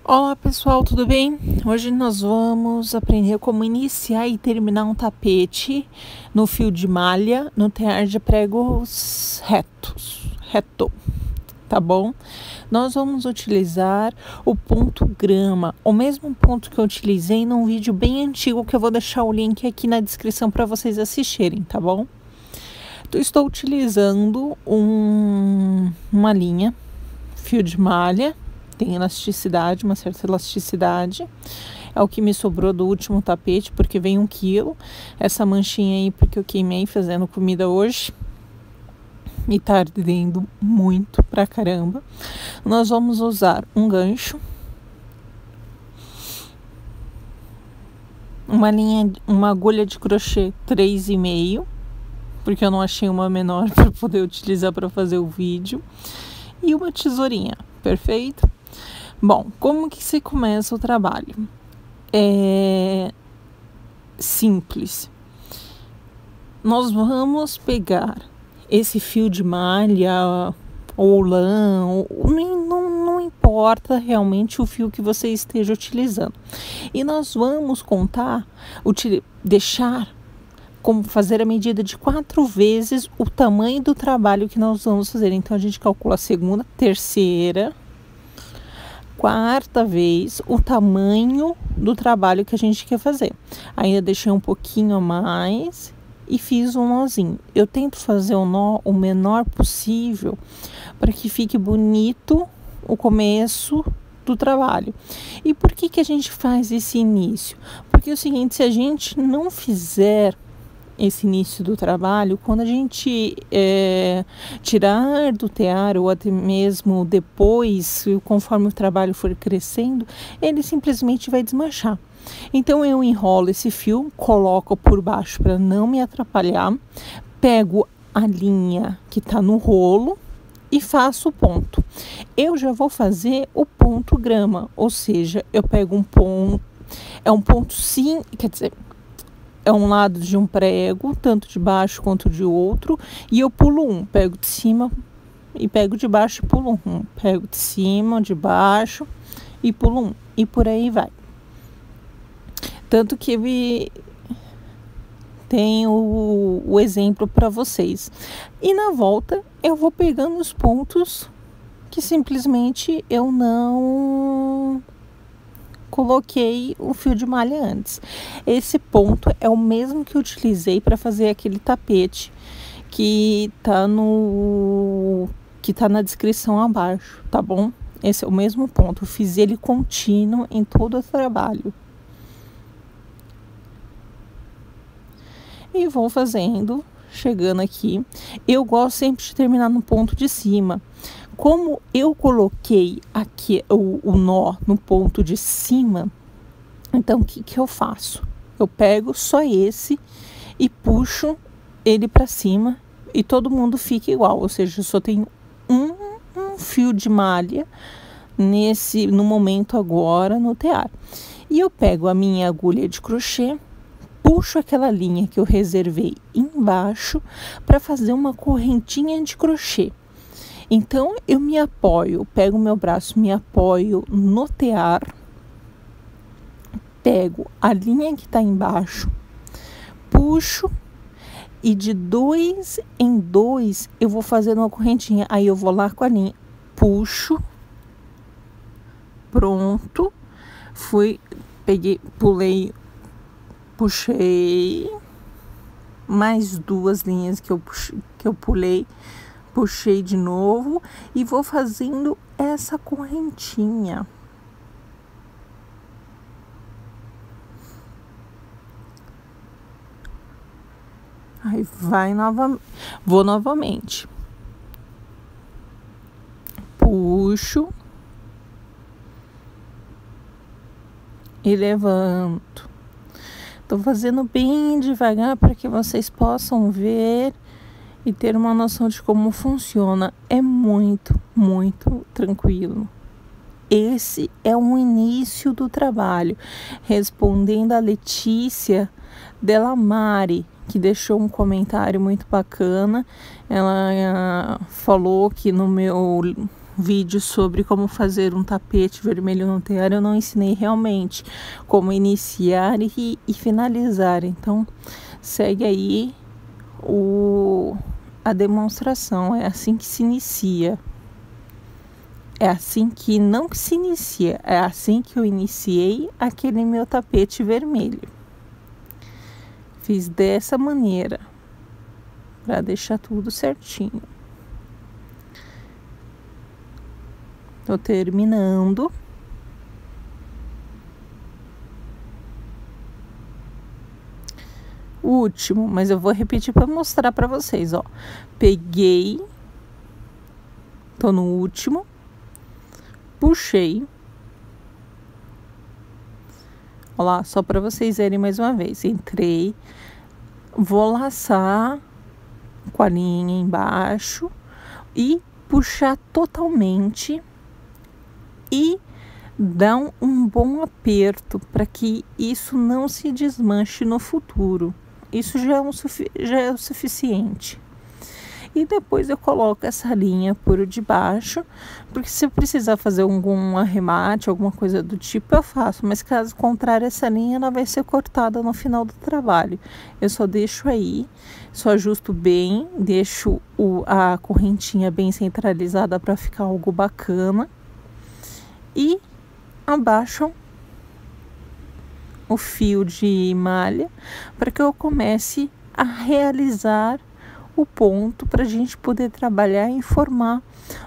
Olá pessoal, tudo bem? Hoje nós vamos aprender como iniciar e terminar um tapete no fio de malha no tear de pregos reto, tá bom? Nós vamos utilizar o ponto grama, o mesmo ponto que eu utilizei num vídeo bem antigo que eu vou deixar o link aqui na descrição para vocês assistirem, tá bom? Então, estou utilizando uma linha, fio de malha. Tem elasticidade, uma certa elasticidade. É o que me sobrou do último tapete, porque vem 1 quilo. Essa manchinha aí, porque eu queimei fazendo comida hoje. E tá ardendo muito pra caramba. Nós vamos usar um gancho. Uma agulha de crochê 3,5. Porque eu não achei uma menor para poder utilizar para fazer o vídeo. E uma tesourinha, perfeito? Bom, como que se começa o trabalho? É simples. Nós vamos pegar esse fio de malha ou lã, não importa realmente o fio que você esteja utilizando. E nós vamos como fazer a medida de 4 vezes o tamanho do trabalho que nós vamos fazer. Então, a gente calcula a segunda, terceira, quarta vez o tamanho do trabalho que a gente quer fazer. Ainda deixei um pouquinho a mais e fiz um nozinho. Eu tento fazer o nó o menor possível para que fique bonito o começo do trabalho. E por que a gente faz esse início? Porque é o seguinte, se a gente não fizer esse início do trabalho, quando a gente tirar do tear ou até mesmo depois, conforme o trabalho for crescendo, ele simplesmente vai desmanchar. Então eu enrolo esse fio, coloco por baixo para não me atrapalhar, pego a linha que está no rolo e faço o ponto. Eu já vou fazer o ponto grama, ou seja, eu pego um ponto, quer dizer, é um lado de um prego, tanto de baixo quanto de outro, e eu pulo um, pego de cima e pego de baixo e pulo um, pego de cima, de baixo e pulo um, e por aí vai. Tanto que tem o exemplo para vocês. E na volta eu vou pegando os pontos que simplesmente eu não coloquei o fio de malha antes. Esse ponto é o mesmo que eu utilizei para fazer aquele tapete que tá na descrição abaixo, tá bom? Esse é o mesmo ponto. Eu fiz ele contínuo em todo o trabalho. E vou fazendo, chegando aqui. Eu gosto sempre de terminar no ponto de cima. Como eu coloquei aqui o nó no ponto de cima, então o que eu faço? Eu pego só esse e puxo ele para cima e todo mundo fica igual, ou seja, eu só tenho um fio de malha no momento agora no tear. E eu pego a minha agulha de crochê, puxo aquela linha que eu reservei embaixo para fazer uma correntinha de crochê. Então, eu pego o meu braço, me apoio no tear, pego a linha que está embaixo, puxo e de 2 em 2 eu vou fazendo uma correntinha. Aí eu vou lá com a linha, puxo, pronto, puxei, mais 2 linhas que eu pulei. Puxei de novo e vou fazendo essa correntinha. Aí vou novamente. Puxo e levanto. Tô fazendo bem devagar para que vocês possam ver e ter uma noção de como funciona. É muito, muito tranquilo. Esse é o início do trabalho. Respondendo a Letícia Delamare, que deixou um comentário muito bacana. Ela falou que no meu vídeo sobre como fazer um tapete vermelho no telhado, eu não ensinei realmente como iniciar e finalizar. Então, segue aí a demonstração. É assim que se inicia. É assim que não se inicia, é assim que eu iniciei aquele meu tapete vermelho. Fiz dessa maneira, para deixar tudo certinho. Tô terminando. O último, mas eu vou repetir para mostrar para vocês, ó. Peguei, tô no último. Puxei, olha lá, só para vocês verem mais uma vez. Entrei, vou laçar com a linha embaixo e puxar totalmente e dar um bom aperto para que isso não se desmanche no futuro. Isso já é o suficiente. E depois eu coloco essa linha por debaixo, porque se eu precisar fazer algum arremate, alguma coisa do tipo, eu faço. Mas caso contrário, essa linha ela vai ser cortada no final do trabalho. Eu só deixo aí, só ajusto bem, deixo a correntinha bem centralizada para ficar algo bacana. E abaixo o fio de malha para que eu comece a realizar o ponto para a gente poder trabalhar e formar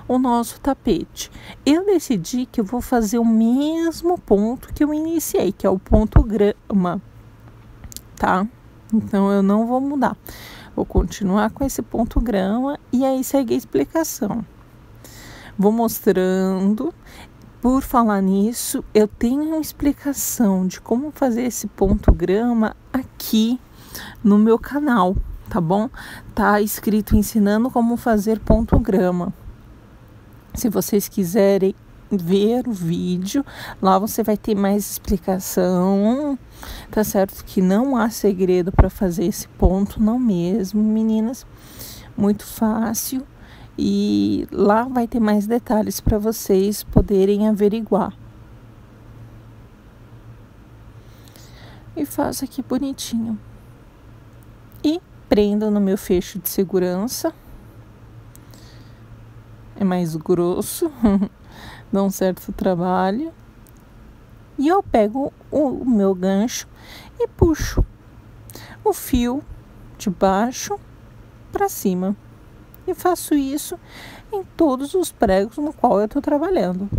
o nosso tapete. Eu decidi que eu vou fazer o mesmo ponto que eu iniciei, que é o ponto grama, tá? Então eu não vou mudar. Vou continuar com esse ponto grama e aí segue a explicação. Vou mostrando. Por falar nisso, eu tenho uma explicação de como fazer esse ponto grama aqui no meu canal. Tá bom? Tá escrito ensinando como fazer ponto grama. Se vocês quiserem ver o vídeo, lá você vai ter mais explicação. Tá certo que não há segredo para fazer esse ponto, não mesmo, meninas. Muito fácil. E lá vai ter mais detalhes para vocês poderem averiguar. E faço aqui bonitinho. E prendo no meu fecho de segurança. É mais grosso, dá um certo trabalho. E eu pego o meu gancho e puxo o fio de baixo para cima. E faço isso em todos os pregos no qual eu estou trabalhando.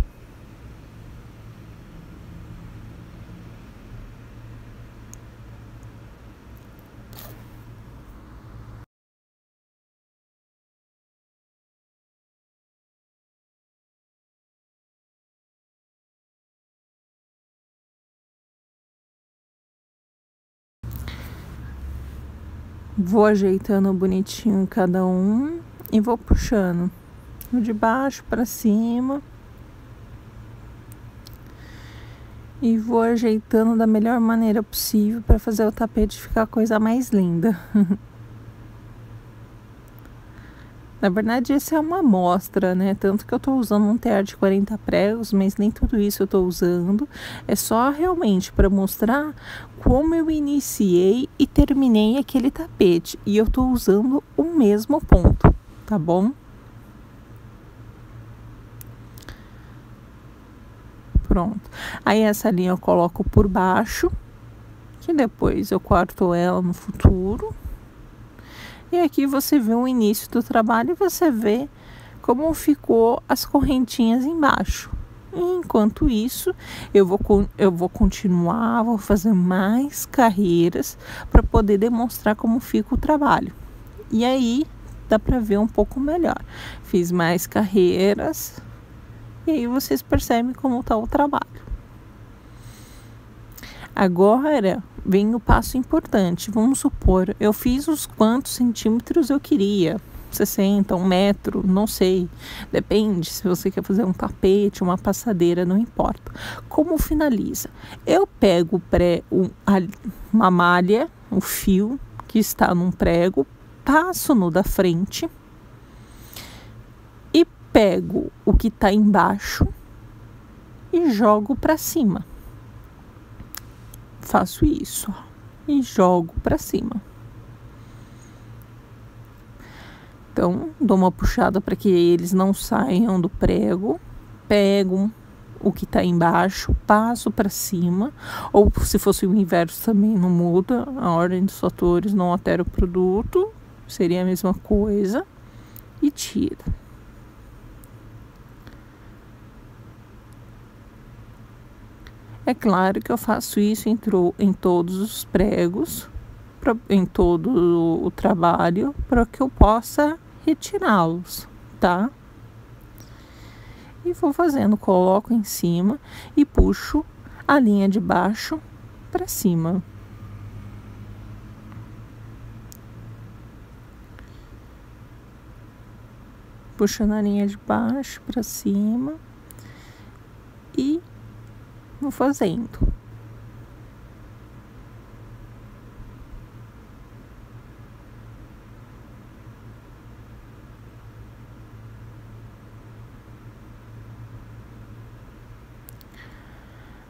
Vou ajeitando bonitinho cada um e vou puxando de baixo para cima. E vou ajeitando da melhor maneira possível para fazer o tapete ficar a coisa mais linda. Na verdade, essa é uma amostra, né? Tanto que eu tô usando um tear de 40 pregos, mas nem tudo isso eu tô usando. É só realmente para mostrar como eu iniciei e terminei aquele tapete. E eu tô usando o mesmo ponto, tá bom? Pronto. Aí essa linha eu coloco por baixo, que depois eu corto ela no futuro. E aqui você vê o início do trabalho e você vê como ficou as correntinhas embaixo. E enquanto isso, eu vou continuar, vou fazer mais carreiras para poder demonstrar como fica o trabalho. E aí, dá para ver um pouco melhor. Fiz mais carreiras e aí vocês percebem como está o trabalho. Agora vem o passo importante. Vamos supor, eu fiz os quantos centímetros eu queria. 60, 1 metro, não sei. Depende se você quer fazer um tapete, uma passadeira, não importa. Como finaliza? Eu pego uma malha, o fio que está num prego, passo no da frente e pego o que tá embaixo e jogo para cima. Faço isso, ó, e jogo para cima. Então, dou uma puxada para que eles não saiam do prego, pego o que tá embaixo, passo para cima, ou se fosse o inverso também não muda, a ordem dos fatores não altera o produto, seria a mesma coisa, e tira. É claro que eu faço isso em todos os pregos, em todo o trabalho, para que eu possa retirá-los, tá? E vou fazendo, coloco em cima e puxo a linha de baixo para cima. Puxando a linha de baixo para cima e vou fazendo.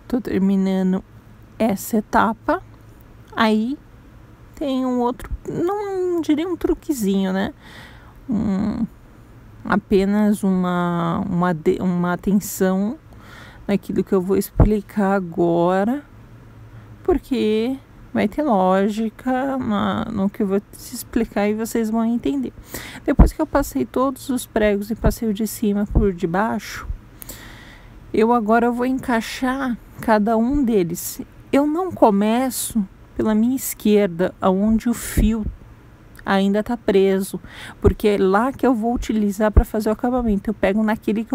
Tô terminando essa etapa. Aí tem um outro, não diria um truquezinho, né? Apenas uma atenção naquilo que eu vou explicar agora, porque vai ter lógica no que eu vou te explicar e vocês vão entender. Depois que eu passei todos os pregos e passei o de cima por de baixo, eu agora vou encaixar cada um deles. Eu não começo pela minha esquerda, aonde o fio ainda está preso, porque é lá que eu vou utilizar para fazer o acabamento. Eu pego naquele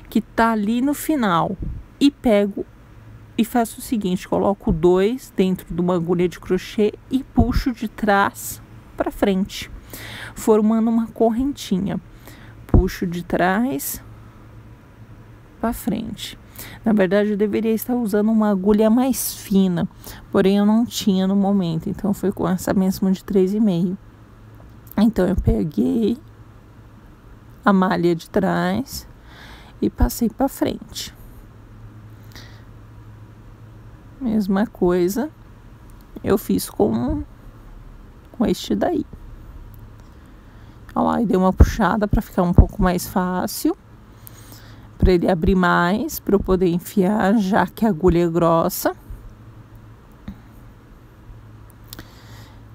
que tá ali no final e pego e faço o seguinte: coloco 2 dentro de uma agulha de crochê e puxo de trás para frente, formando uma correntinha. Puxo de trás para frente. Na verdade, eu deveria estar usando uma agulha mais fina, porém eu não tinha no momento, então foi com essa mesma de 3,5. Então eu peguei a malha de trás e passei para frente. Mesma coisa eu fiz com este daí. Olha lá, e dei uma puxada para ficar um pouco mais fácil, para ele abrir mais, para eu poder enfiar, já que a agulha é grossa.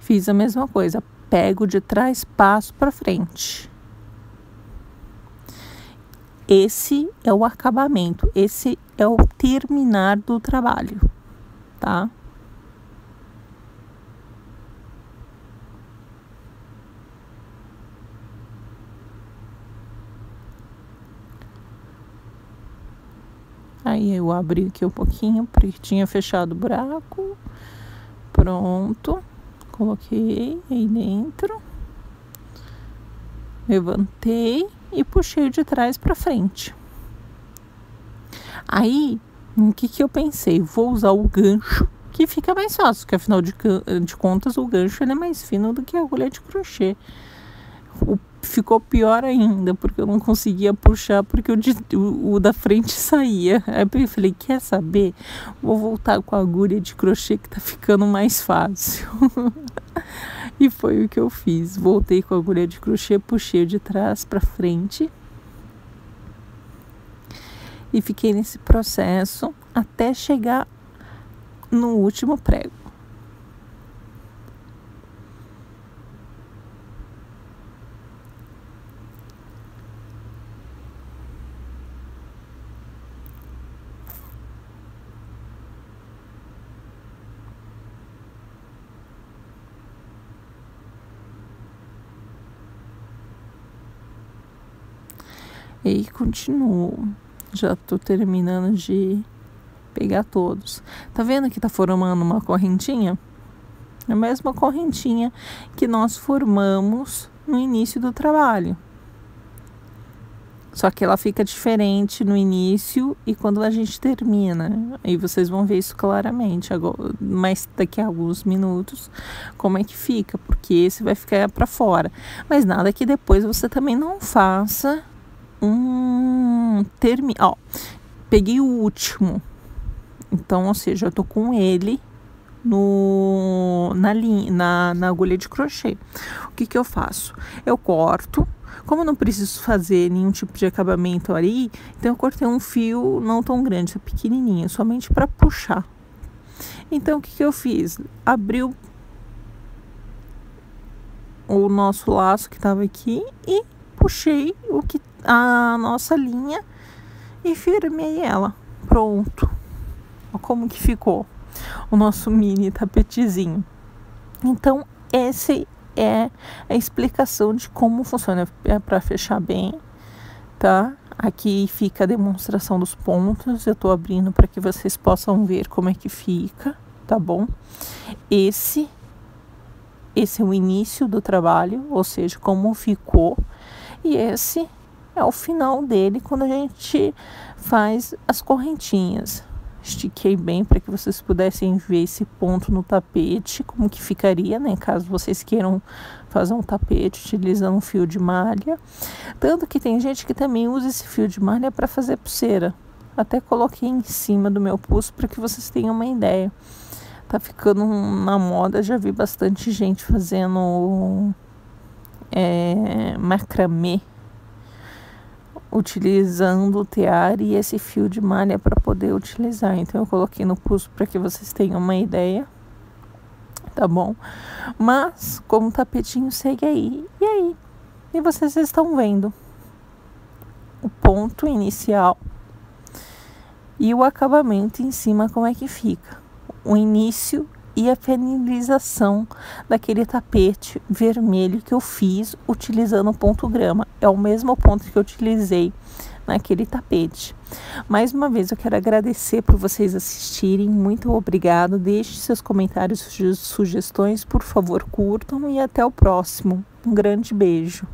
Fiz a mesma coisa, pego de trás, passo para frente. Esse é o acabamento, esse é o terminar do trabalho, tá? Aí eu abri aqui um pouquinho, porque tinha fechado o buraco. Pronto. Coloquei aí dentro. Levantei e puxei de trás para frente. Aí, o que eu pensei? Vou usar o gancho, que fica mais fácil, porque afinal de contas o gancho ele é mais fino do que a agulha de crochê. Ficou pior ainda, porque eu não conseguia puxar, porque o da frente saía. Aí eu falei, quer saber? Vou voltar com a agulha de crochê que tá ficando mais fácil. E foi o que eu fiz. Voltei com a agulha de crochê, puxei de trás para frente. E fiquei nesse processo até chegar no último prego. E aí continuo. Já tô terminando de pegar todos. Tá vendo que tá formando uma correntinha? É a mesma correntinha que nós formamos no início do trabalho. Só que ela fica diferente no início e quando a gente termina. Aí vocês vão ver isso claramente agora, mas daqui a alguns minutos como é que fica, porque esse vai ficar para fora. Mas nada que depois você também não faça ó, peguei o último, então, ou seja, eu tô com ele na agulha de crochê. O que eu faço? Eu corto. Como eu não preciso fazer nenhum tipo de acabamento ali, então eu cortei um fio não tão grande, pequenininho, somente para puxar. Então o que eu fiz? Abri o nosso laço que estava aqui e puxei a nossa linha e firmei ela. Pronto. Olha como que ficou o nosso mini tapetezinho. Então, essa é a explicação de como funciona. É para fechar bem, tá? Aqui fica a demonstração dos pontos. Eu tô abrindo para que vocês possam ver como é que fica, tá bom? Esse é o início do trabalho, ou seja, como ficou. E esse é o final dele, quando a gente faz as correntinhas. Estiquei bem para que vocês pudessem ver esse ponto no tapete, como que ficaria, né? Caso vocês queiram fazer um tapete utilizando um fio de malha. Tanto que tem gente que também usa esse fio de malha para fazer pulseira. Até coloquei em cima do meu pulso para que vocês tenham uma ideia. Tá ficando na moda, já vi bastante gente fazendo macramê, utilizando o tear e esse fio de malha para poder utilizar. Então eu coloquei no pulso para que vocês tenham uma ideia, tá bom? Mas como o tapetinho segue aí, e aí? E vocês estão vendo o ponto inicial e o acabamento em cima, como é que fica. O início e a finalização daquele tapete vermelho que eu fiz utilizando o ponto grama. É o mesmo ponto que eu utilizei naquele tapete. Mais uma vez eu quero agradecer por vocês assistirem. Muito obrigado. Deixe seus comentários, sugestões. Por favor, curtam e até o próximo. Um grande beijo.